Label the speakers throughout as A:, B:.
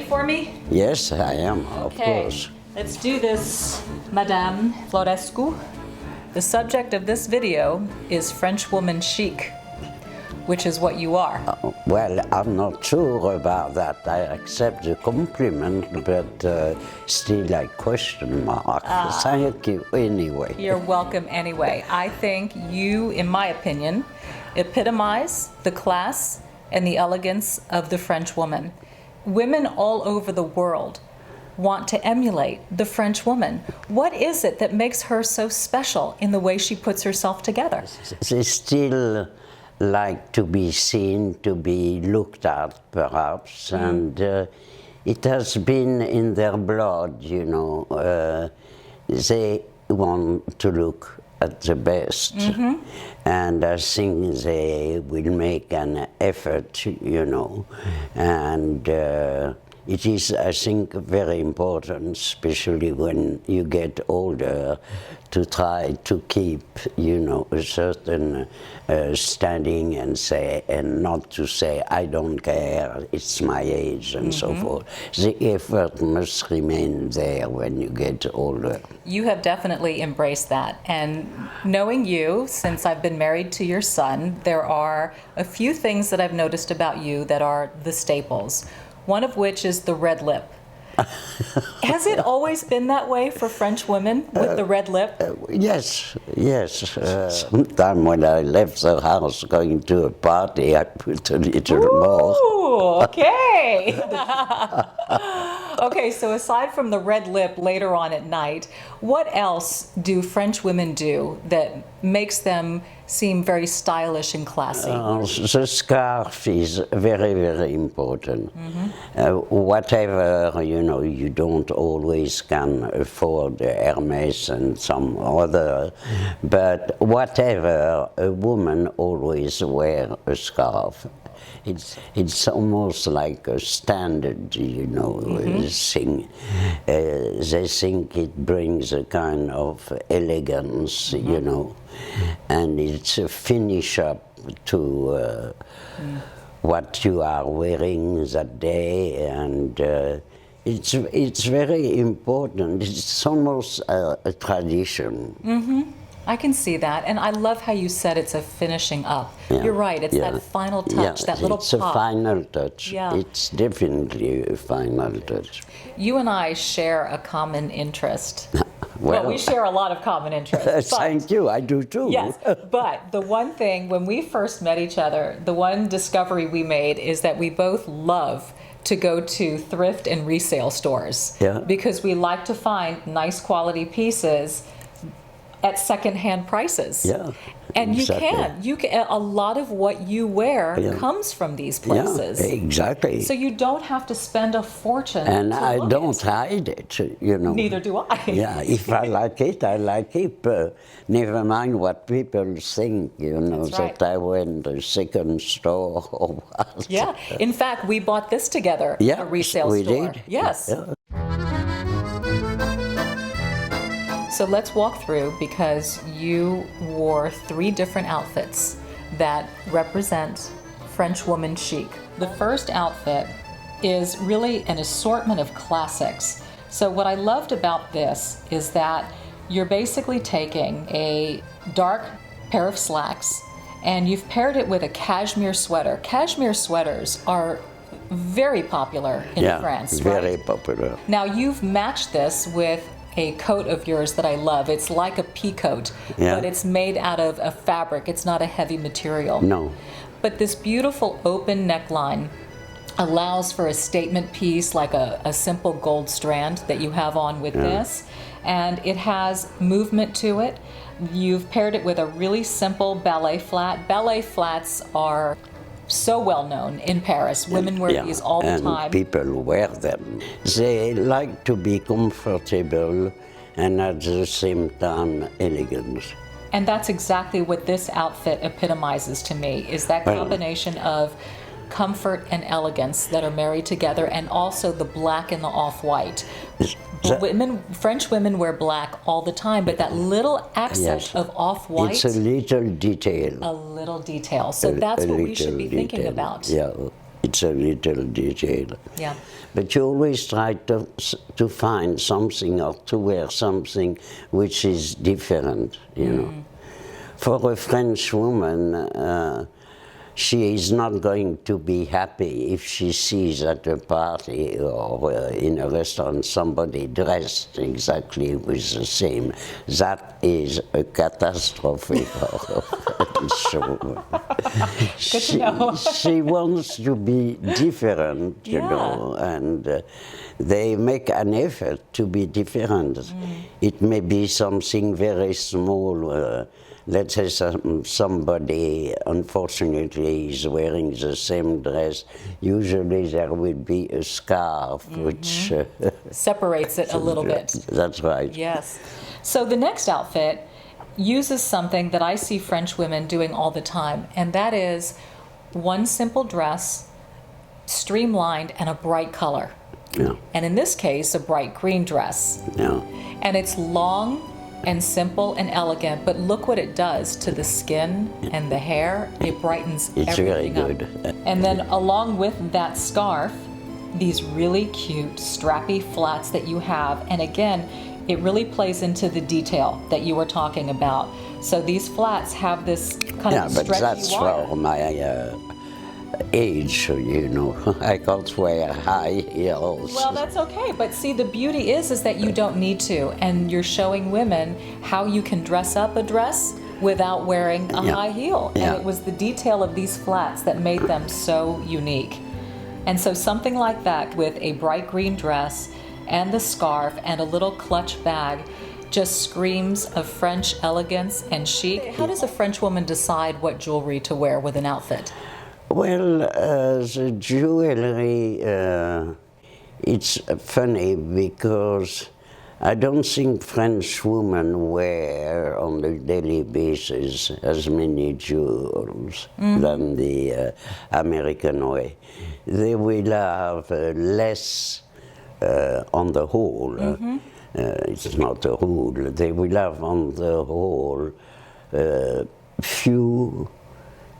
A: for me?
B: Yes, I am, of course.
A: Let's do this, Madame Florescu. The subject of this video is French woman chic, which is what you are.
B: Well, I'm not sure about that. I accept the compliment, but still I question mark. Thank you anyway.
A: You're welcome anyway. I think you, in my opinion, epitomize the class and the elegance of the French woman. Women all over the world want to emulate the French woman. What is it that makes her so special in the way she puts herself together?
B: They still like to be seen, to be looked at, perhaps, and it has been in their blood, you know. They want to look at the best, and I think they will make an effort, you know, and it is, I think, very important, especially when you get older, to try to keep, you know, a certain standing and not to say, I don't care, it's my age, and so forth. The effort must remain there when you get older.
A: You have definitely embraced that. And knowing you, since I've been married to your son, there are a few things that I've noticed about you that are the staples. One of which is the red lip. Has it always been that way for French women with the red lip?
B: Yes. Sometime when I left the house going to a party, I put a little more.
A: Ooh, okay. Okay, so aside from the red lip later on at night, what else do French women do that makes them seem very stylish and classy?
B: The scarf is very, very important. Whatever, you know, you don't always can afford Hermes and some other, but whatever, a woman always wear a scarf. It's almost like a standard, you know, thing. They think it brings a kind of elegance, you know, and it's a finish up to what you are wearing that day, and it's very important. It's almost a tradition.
A: I can see that, and I love how you said it's a finishing up. You're right, it's that final touch, that little pop.
B: It's a final touch.
A: Yeah.
B: It's definitely a final touch.
A: You and I share a common interest. Well, we share a lot of common interests.
B: Thank you, I do too.
A: Yes, but the one thing, when we first met each other, the one discovery we made is that we both love to go to thrift and resale stores. Because we like to find nice quality pieces at secondhand prices. And exactly. you can, a lot of what you wear comes from these places.
B: Exactly.
A: So you don't have to spend a fortune.
B: And I don't hide it, you know.
A: Neither do I.
B: If I like it, I like it. Never mind what people think, you know, that I went to a second store or what.
A: In fact, we bought this together at a resale
B: we
A: store.
B: Did.
A: Yes. So let's walk through, because you wore 3 different outfits that represent French woman chic. The first outfit is really an assortment of classics. So what I loved about this is that you're basically taking a dark pair of slacks and you've paired it with a cashmere sweater. Cashmere sweaters are very popular in France, right?
B: Very popular.
A: Now you've matched this with a coat of yours that I love. It's like a pea coat, but it's made out of a fabric. It's not a heavy material.
B: No.
A: But this beautiful open neckline allows for a statement piece, like a simple gold strand that you have on with this. And it has movement to it. You've paired it with a really simple ballet flat. Ballet flats are so well known in Paris. Women wear these all the time.
B: And people wear them. They like to be comfortable and at the same time elegant.
A: And that's exactly what this outfit epitomizes to me, is that combination of comfort and elegance that are married together, and also the black and the off-white. French women wear black all the time, but that little accent of off-white.
B: It's a little detail.
A: A little detail. So that's what we should be thinking about.
B: it's a little detail.
A: Yeah.
B: But you always try to find something or to wear something which is different, you know. For a French woman, she is not going to be happy if she sees at a party or in a restaurant somebody dressed exactly with the same. That is a catastrophe for a French woman. She wants to be different, you know, and they make an effort to be different. It may be something very small. Let's say somebody, unfortunately, is wearing the same dress. Usually there will be a scarf which
A: separates it a little bit.
B: That's right.
A: Yes. So the next outfit uses something that I see French women doing all the time, and that is one simple dress, streamlined, and a bright color.
B: Yeah.
A: And in this case, a bright green dress.
B: Yeah.
A: And it's long and simple and elegant, but look what it does to the skin and the hair. It brightens
B: It's
A: everything
B: very good.
A: up. And then along with that scarf, these really cute strappy flats that you have. And again, it really plays into the detail that you were talking about. So these flats have this kind of stretchy
B: but that's
A: wire.
B: for my age, you know. I can't wear high heels.
A: Well, that's okay, but see, the beauty is that you don't need to, and you're showing women how you can dress up a dress without wearing a high heel. And it was the detail of these flats that made them so unique. And so something like that with a bright green dress and the scarf and a little clutch bag just screams of French elegance and chic. How does a French woman decide what jewelry to wear with an outfit?
B: Well, the jewelry, it's funny because I don't think French women wear on a daily basis as many jewels than the American way. They will have less on the whole. It's not a rule. They will have on the whole few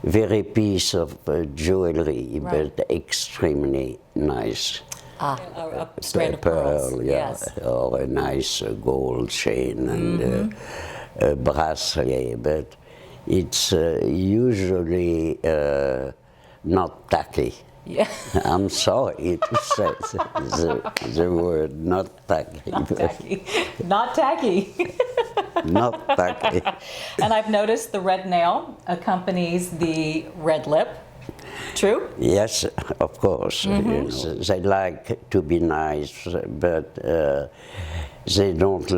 B: very piece of jewelry, but extremely nice.
A: A strand of
B: pearl,
A: pearls.
B: yeah,
A: Yes.
B: or a nice gold chain and a bracelet, but it's usually not tacky.
A: Yeah.
B: I'm sorry to say the word not tacky.
A: Not tacky. Not tacky.
B: Not tacky.
A: And I've noticed the red nail accompanies the red lip. True?
B: Yes, of course. Yes. They like to be nice, but they don't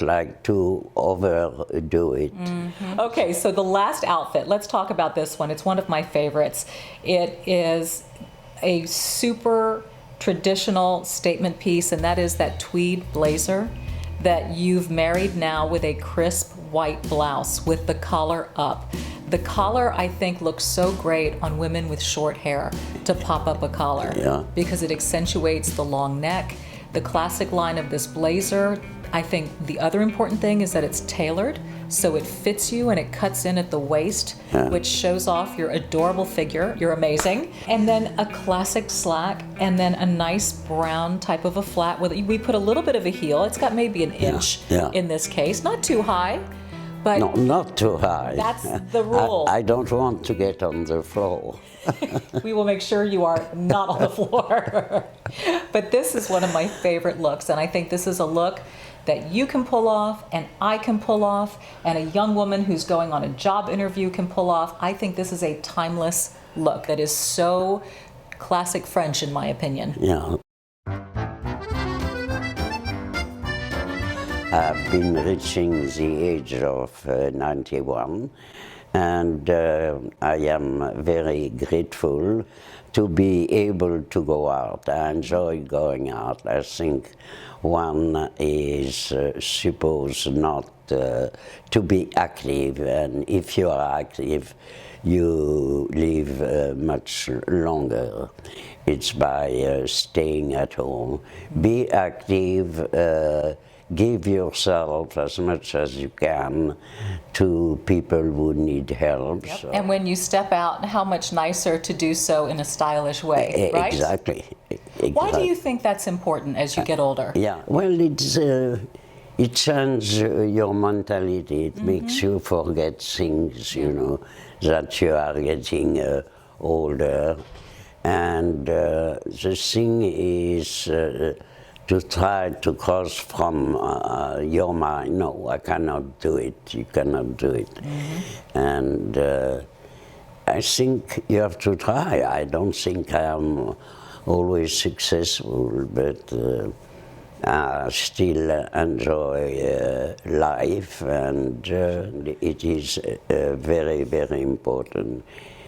B: like to overdo it.
A: Okay, so the last outfit, let's talk about this one. It's one of my favorites. It is a super traditional statement piece, and that is that tweed blazer that you've married now with a crisp white blouse with the collar up. The collar, I think, looks so great on women with short hair to pop up a collar because it accentuates the long neck. The classic line of this blazer, I think the other important thing is that it's tailored, so it fits you and it cuts in at the waist, which shows off your adorable figure. You're amazing. And then a classic slack, and then a nice brown type of a flat. We put a little bit of a heel. It's got maybe an inch in this case, not too high. But
B: no, not too high.
A: That's the rule.
B: I don't want to get on the floor.
A: We will make sure you are not on the floor. But this is one of my favorite looks, and I think this is a look that you can pull off, and I can pull off, and a young woman who's going on a job interview can pull off. I think this is a timeless look that is so classic French, in my opinion.
B: Yeah. I've been reaching the age of 91, and I am very grateful to be able to go out. I enjoy going out. I think one is supposed not to be active, and if you are active, you live much longer. It's by staying at home. Be active, give yourself as much as you can to people who need help.
A: Yep.
B: So.
A: And when you step out, how much nicer to do so in a stylish way, right?
B: Exactly.
A: Why do you think that's important as you get older?
B: Yeah, well, it changes your mentality. It makes you forget things, you know, that you are getting older. And the thing is to try to cross from your mind, no, I cannot do it, you cannot do it. And I think you have to try. I don't think I am always successful, but I still enjoy life, and it is very, very important.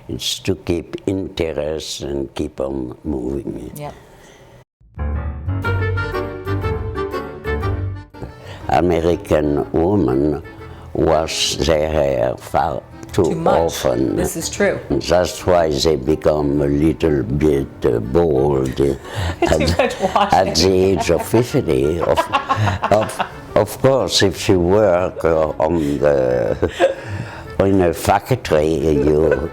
B: It's to keep interest and keep on moving.
A: Yep.
B: American women wash their hair far too
A: much.
B: often.
A: This is true.
B: That's why they become a little bit bald at the age of 50. Of course, if you work in a factory,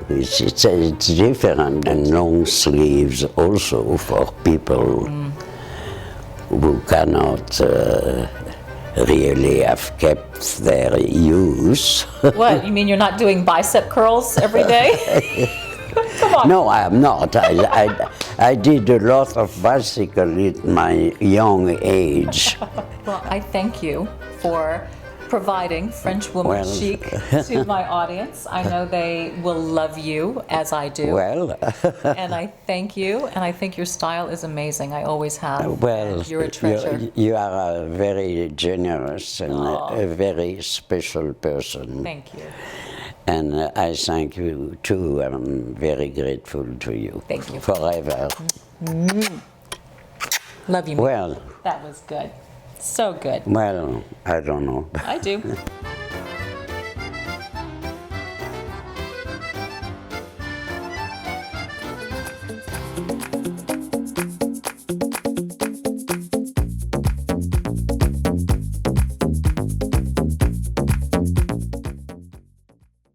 B: it's different, and long sleeves also for people who cannot really have kept their youth.
A: What, you mean you're not doing bicep curls every day? Come on.
B: No, I am not. I did a lot of bicycle at my young age.
A: Well, I thank you for providing French woman chic to my audience. I know they will love you as I do.
B: Well,
A: and I thank you, and I think your style is amazing. I always have.
B: well,
A: You're a treasure.
B: You are a very generous and a very special person.
A: Thank you.
B: And I thank you too. I'm very grateful to you.
A: Thank you.
B: Forever.
A: Love you.
B: Well,
A: That was good. So good.
B: well, I don't know.
A: I do.